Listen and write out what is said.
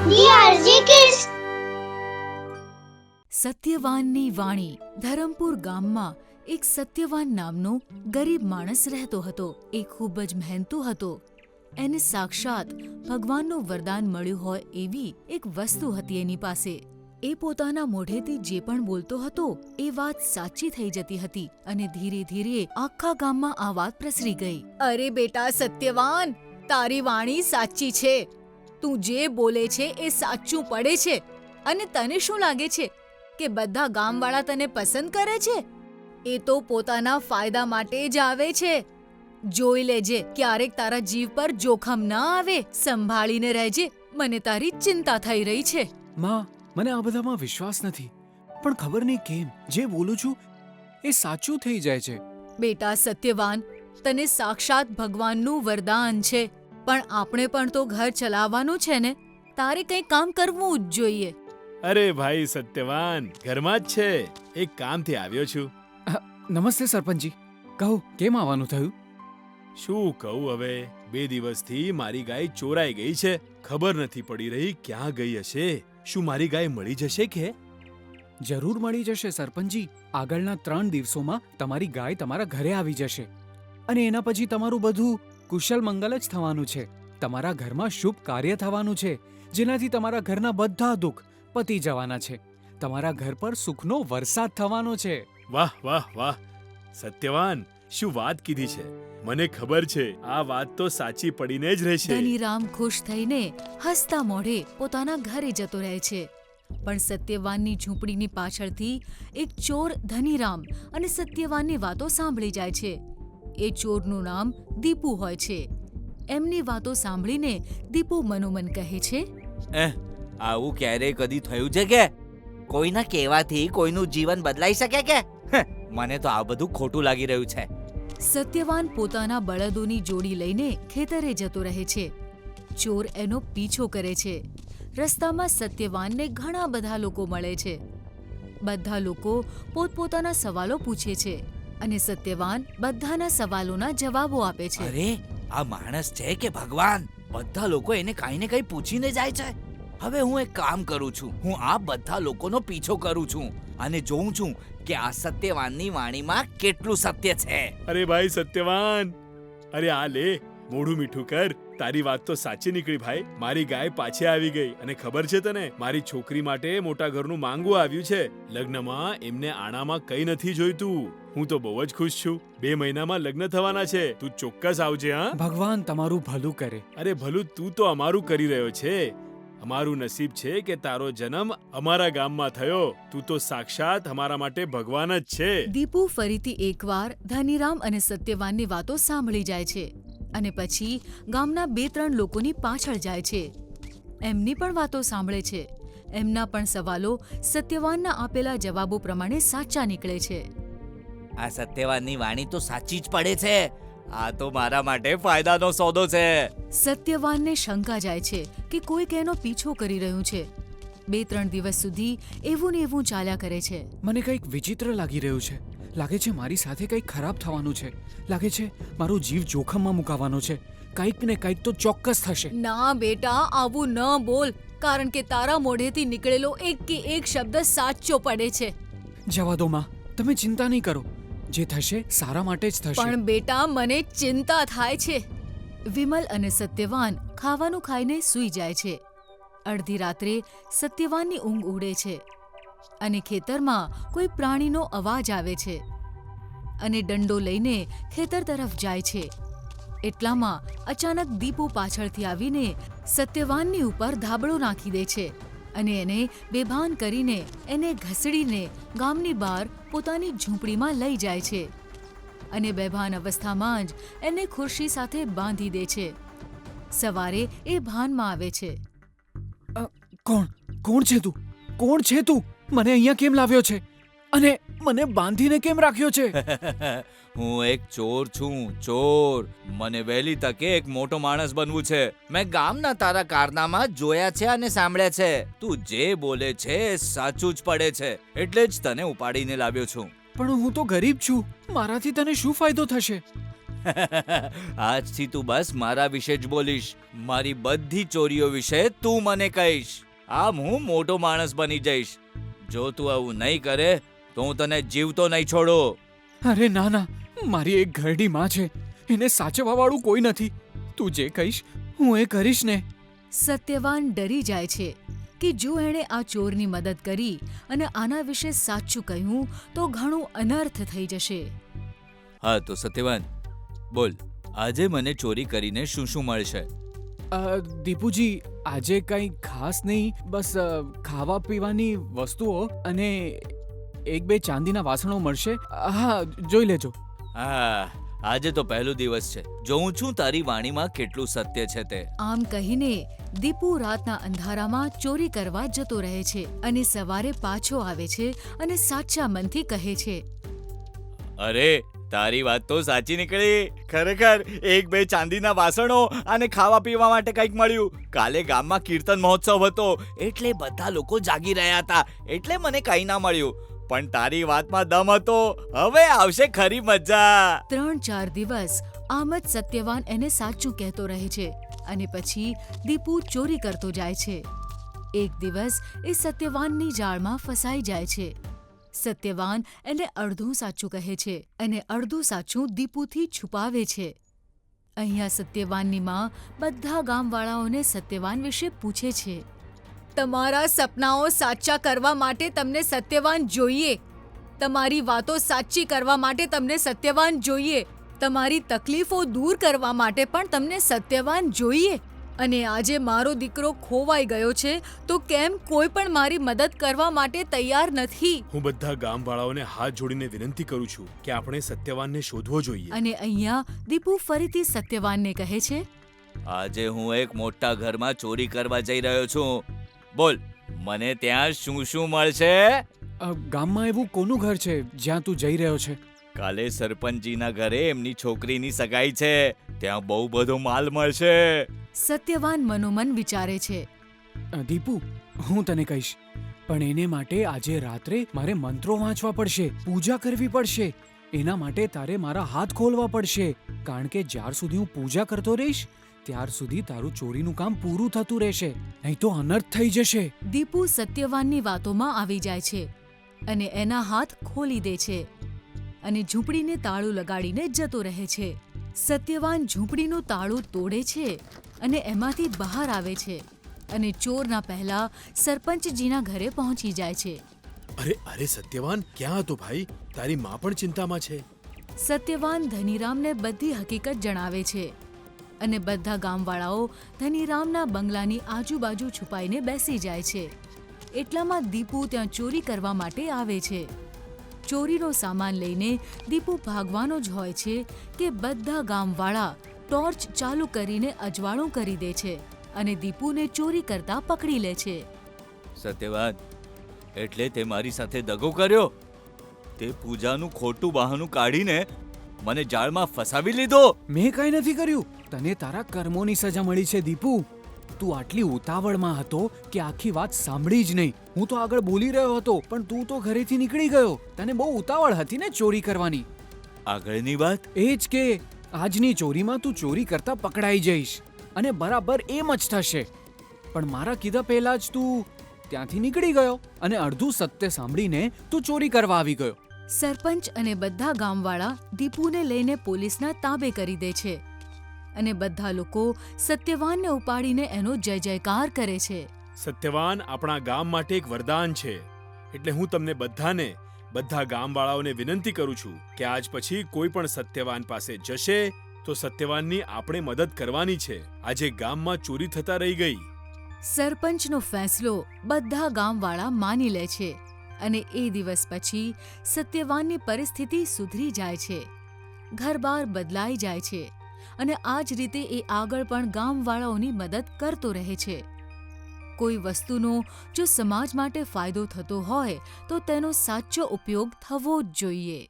DRJ Kids. સત્યવાનની વાણી. ધરમપુર ગામમાં એક સત્યવાન નામનો ગરીબ માણસ રહેતો હતો. એ ખૂબ જ મહેનતુ હતો. એને સાક્ષાત ભગવાનનું વરદાન મળ્યું હોય એવી એક વસ્તુ હતી એની પાસે. એ પોતાના મોઢેથી જે પણ બોલતો હતો એ વાત સાચી થઈ જતી હતી અને ધીરે ધીરે આખા ગામમાં આ વાત પ્રસરી ગઈ. અરે બેટા સત્યવાન, તારી વાણી સાચી છે. તું જે બોલે છે એ સાચું પડે છે. અને તને શું લાગે છે કે બધા ગામવાળા તને પસંદ કરે છે? એ તો પોતાના ફાયદા માટે જ આવે છે. જોઈ લેજે, ક્યારેક તારા જીવ પર જોખમ ન આવે. સંભાળીને રહેજે, મને તારી ચિંતા થઈ રહી છે. માં, મને આ બધામાં વિશ્વાસ નથી, પણ ખબર નહીં કેમ જે બોલું છું એ સાચું થઈ જાય છે. બેટા સત્યવાન, તને સાક્ષાત ભગવાનનું વરદાન છે, પણ આપણે પણ તો ઘર ચલાવવાનું છે ને. તારે કંઈ કામ કરવું જ જોઈએ. અરે ભાઈ સત્યવાન, ઘરમાં જ છે. એક કામથી આવ્યો છું. નમસ્તે સરપંચજી. કહો, કેમ આવવાનું થયું? શું કહું હવે, 2 દિવસથી મારી ગાય ચોરાઈ ગઈ છે. ખબર નથી પડી રહી ક્યાં ગઈ હશે. શું મારી ગાય મળી જશે કે? જરૂર મળી જશે સરપંચજી. આગળના 3 દિવસોમાં તમારી ગાય તમારા ઘરે આવી જશે અને એના પછી તમારું બધું કુશલ મંગલ જ થવાનું છે. તમારા ઘરમાં શુભ કાર્ય થવાનું છે, જેનાથી તમારા ઘરના બધા દુઃખ પતી જવાના છે. તમારા ઘર પર સુખનો વરસાદ થવાનો છે. વાહ વાહ વાહ સત્યવાન, શું વાત કીધી છે. મને ખબર છે આ વાત તો સાચી પડીને જ રહેશે. ધનીરામ ખુશ થઈને હસતા મોઢે પોતાના ઘરે જતો રહે છે. પણ સત્યવાનની ઝૂંપડીની પાછળથી એક ચોર ધનીરામ અને સત્યવાનની વાતો સાંભળી જાય છે. એ ચોરનું નામ દીપુ હોય છે. એમની વાતો સાંભળીને દીપુ મનોમન કહે છે, આવું ક્યારેય કદી થયું છે કે? કોઈના કહેવાથી કોઈનું જીવન બદલાઈ શકે કે? મને તો આ બધું ખોટું લાગી રહ્યું છે. સત્યવાન પોતાના બળદોની જોડી લઈને ખેતરે જતો રહે છે. ચોર એનો પીછો કરે છે. રસ્તામાં સત્યવાનને ઘણા બધા લોકો મળે છે. બધા લોકો પોતપોતાના સવાલો પૂછે છે અને સત્યવાન બધાના સવાલોના જવાબો આપે છે. અરે, આ માણસ છે કે ભગવાન? બધા લોકો એને કાંઈ ને કંઈ પૂછીને જાય છે. હવે હું એક કામ કરું છું. હું આ બધા લોકોનો પીછો કરું છું અને જોઉં છું કે આ સત્યવાનની વાણીમાં કેટલું સત્ય છે. અરે ભાઈ સત્યવાન, અરે આ લે, મોઢું મીઠું કર. તારી વાત તો સાચી નીકળી ભાઈ. મારી ગાય પાછી આવી ગઈ અને ખબર છે તને, મારી છોકરી માટે મોટા ઘરનું માંગવું આવ્યું છે. લગ્નમાં એમને આણામાં કંઈ નથી જોઈતું. હું તો બહુ જ ખુશ છું. 2 મહિનામાં લગ્ન થવાના છે. તું ચોક્કસ આવજે. હા, ભગવાન તમારું ભલું કરે. અરે ભલું તું તો અમારું કરી રહ્યો છે. અમારું નસીબ છે કે તારો જન્મ અમારા ગામમાં થયો. તું તો સાક્ષાત અમારા માટે ભગવાન જ છે. દીપુ ફરીથી એકવાર ધનીરામ અને સત્યવાનની વાતો સાંભળી જાય છે અને પછી ગામના 2-3 લોકોની પાછળ જાય છે. એમની પણ વાતો સાંભળે છે. એમના પણ સવાલો સત્યવાનના આપેલા જવાબો પ્રમાણે સાચા નીકળે છે. આ સત્યવાનની વાણી તો સાચી જ પડે છે. આ તો મારા માટે ફાયદાનો સોદો છે. સત્યવાનને શંકા જાય છે કે કોઈક એનો પીછો કરી રહ્યું છે. 2-3 દિવસ સુધી એવું ને એવું ચાલ્યા કરે છે. મને કંઈક વિચિત્ર લાગી રહ્યું છે. લાગે છે મારી સાથે કંઈક ખરાબ થવાનું છે. લાગે છે મારો જીવ જોખમમાં મુકાવાનો છે. કંઈક ને કંઈક તો ચોક્કસ થશે. ના બેટા, આવું ન બોલ, કારણ કે તારા મોઢેથી નીકળેલો એક કે એક શબ્દ સાચો પડે છે. જવા દો માં, તમે ચિંતા નહીં કરો. જે થશે સારા માટે જ થશે. પણ બેટા, મને ચિંતા થાય છે. વિમલ અને સત્યવાન ખાવાનું ખાઈને સૂઈ જાય છે. અડધી રાત્રે સત્યવાનની ઊંઘ ઉડે છે અને ખેતરમાં કોઈ પ્રાણીનો અવાજ આવે છે અને દંડો લઈને ખેતર તરફ જાય છે. એટલામાં અચાનક દીપુ પાછળથી આવીને સત્યવાનની ઉપર ધાબળો નાખી દે છે અને એને બેભાન કરીને એને ઘસડીને ગામની બહાર પોતાની ઝૂંપડીમાં લઈ જાય છે અને બેભાન અવસ્થામાં જ એને ખુરશી સાથે બાંધી દે છે. સવારે એ ભાનમાં આવે છે. કોણ છે તું? કોણ છે તું? મને અહીંયા કેમ લાવ્યો છે અને મને બાંધીને કેમ રાખ્યો છે? હું એક ચોર છું, ચોર. મને વહેલી તકે એક મોટો માણસ બનવું છે. મેં ગામના તારા કારનામા જોયા છે અને સાંભળ્યા છે. તું જે બોલે છે સાચું જ પડે છે, એટલે જ તને ઉપાડીને લાવ્યો છું. પણ હું તો ગરીબ છું. મારાથી તને શું ફાયદો થશે? આજથી તું બસ મારા વિશે જ બોલીશ. મારી બધી ચોરીઓ વિશે તું મને કહીશ. આમ હું મોટો માણસ બની જઈશ. જો તું આવું નહીં કરે તો હું તને જીવતો નહીં છોડું. અરે ના ના, મારી એક ઘરડી માં છે, એને સાચવવા વાળું કોઈ નથી. તું જે કહીશ હું એ કરીશ ને. સત્યવાન ડરી જાય છે કે જો એણે આ ચોરની મદદ કરી અને આના વિશે સાચું કહ્યું તો ઘણું અનર્થ થઈ જશે. હા તો સત્યવાન બોલ, આજે મને ચોરી કરીને શું શું મળશે? દીપુજી, આજે કંઈ ખાસ નહીં, બસ ખાવા પીવાની વસ્તુઓ અને એક બે ચાંદીના વાસણો મળશે. હા, જોઈ લેજો. હા, આજે તો પહેલો દિવસ છે. જોઉં છું તારી વાણીમાં કેટલું સત્ય છે તે. આમ કહીને દીપુ રાતના અંધારામાં ચોરી કરવા જતો રહે છે અને સવારે પાછો આવે છે અને સાચા મનથી કહે છે, અરે તારી વાત તો સાચી નીકળી. ખરેખર એક બે ચાંદીના વાસણો અને ખાવા પીવા માટે કંઈક મળ્યું. કાલે ગામમાં કીર્તન મહોત્સવ હતો એટલે બધા લોકો જાગી રહ્યા હતા, એટલે મને કંઈ ના મળ્યું. પણ તારી વાતમાં દમ હતો. હવે આવશે ખરી મજા. 3-4 દિવસ આમ જ સત્યવાન એને સાચું કહેતો રહે છે અને પછી દીપુ ચોરી કરતો જાય છે. એક દિવસ એ સત્યવાનની જાળમાં ફસાઈ જાય છે. સત્યવાન એને અડધું સાચું કહે છે અને અડધું સાચું દીપુથી છુપાવે છે. અહીંયા સત્યવાનની માં બધા ગામવાળાઓને સત્યવાન વિશે પૂછે છે. તમારા સપનાઓ સાચા કરવા માટે તમને સત્યવાન જોઈએ. તમારી વાતો સાચી કરવા માટે તમને સત્યવાન જોઈએ. તમારી તકલીફો દૂર કરવા માટે પણ તમને સત્યવાન જોઈએ. અને આજે મારો દીકરો ખોવાઈ ગયો છે તો કેમ કોઈ પણ મારી મદદ કરવા માટે તૈયાર નથી. હું બધા ગામવાળાઓને હાથ જોડીને વિનંતી કરું છું કે આપણે સત્યવાનને શોધવો જોઈએ. અને અહીંયા દીપુ ફરીથી સત્યવાનને કહે છે, આજે હું એક મોટા ઘરમાં ચોરી કરવા જઈ રહ્યો છું. બોલ, મને ત્યાં શું શું મળશે? ગામમાં એવું કોનું ઘર છે જ્યાં તું જઈ રહ્યો છે? કાલે સરપંચજીના ઘરે એમની છોકરીની સગાઈ છે. ત્યાં બહુ બધો માલ મળશે. સત્યવાન મનોમન વિચારે છે. દીપુ, હું તને કહીશ, પણ એને માટે આજે રાત્રે મારે મંત્રો વાંચવા પડશે, પૂજા કરવી પડશે. એના માટે તારે મારા હાથ ખોલવા પડશે, કારણ કે જ્યાર સુધી હું પૂજા કરતો રહીશ ત્યાર સુધી તારું ચોરીનું કામ પૂરું થતું રહેશે, નહીં તો અનર્થ થઈ જશે. દીપુ સત્યવાનની વાતોમાં આવી જાય છે અને એના હાથ ખોલી દે છે અને ઝૂંપડીને તાળું લગાડીને જતો રહે છે. સત્યવાન ઝૂંપડીનું તાળું તોડે છે અને એમાંથી બહાર આવે છે અને ચોરના પહેલા સરપંચજીના ઘરે પહોંચી જાય છે. અરે સત્યવાન, ક્યાં હતો ભાઈ? તારી માં પણ ચિંતામાં છે. સત્યવાન ધનીરામને બધી હકીકત જણાવે છે અને બધા ગામવાળાઓ ધનીરામના બંગલાની આજુબાજુ છુપાઈને બેસી જાય છે. એટલામાં દીપુ ત્યાં ચોરી કરવા માટે આવે છે. ચોરીનો સામાન લઈને દીપુ ભાગવાનો જ હોય છે કે બધા ગામવાળા ટોર્ચ ચાલુ કરીને અજવાળું કરી દે છે અને દીપુને ચોરી કરતા પકડી લે છે. સત્યવાન, એટલે તે મારી સાથે દગો કર્યો? તે પૂજાનું ખોટું બહાનું કાઢીને મને જાળમાં ફસાવી લીધો? મેં કંઈ નથી કર્યું. તને તારા કર્મોની સજા મળી છે દીપુ. તું આટલી ઉતાવળમાં હતો કે આખી વાત સાંભળી જ નહીં. હું તો આગળ બોલી રહ્યો હતો પણ તું તો ઘરેથી નીકળી ગયો. તને બહુ ઉતાવળ હતી ને ચોરી કરવાની. આગળની વાત? એ જ કે આજની ચોરીમાં તું ચોરી કરતા પકડાઈ જઈશ અને બરાબર એમ જ થશે. પણ મારા કીધા પહેલા જ તું ત્યાંથી નીકળી ગયો અને અડધું સત્ય સાંભળીને તું ચોરી કરવા આવી ગયો. સરપંચ અને બધા ગામવાળા દીપુને લઈને પોલીસના તાબે કરી દે છે અને બધા લોકો સત્યવાનને ઉપાડીને એનો જય જયકાર કરે છે. સત્યવાન આપણા ગામ માટે એક વરદાન છે. એટલે હું તમને બધાને, બધા ગામવાળાઓને વિનંતી કરું છું કે આજ પછી કોઈ પણ સત્યવાન પાસે જશે તો સત્યવાનની આપણે મદદ કરવાની છે. આજે ગામમાં ચોરી થતા રહી ગઈ. સરપંચનો ફેંસલો બધા ગામવાળા માની લે છે અને એ દિવસ પછી સત્યવાનની પરિસ્થિતિ સુધરી જાય છે. ઘરબાર બદલાઈ જાય છે અને આ જ રીતે એ આગળ પણ ગામવાળાઓની મદદ કરતો રહે છે. કોઈ વસ્તુનો જો સમાજ માટે ફાયદો થતો હોય તો તેનો સાચો ઉપયોગ થવો જ જોઈએ.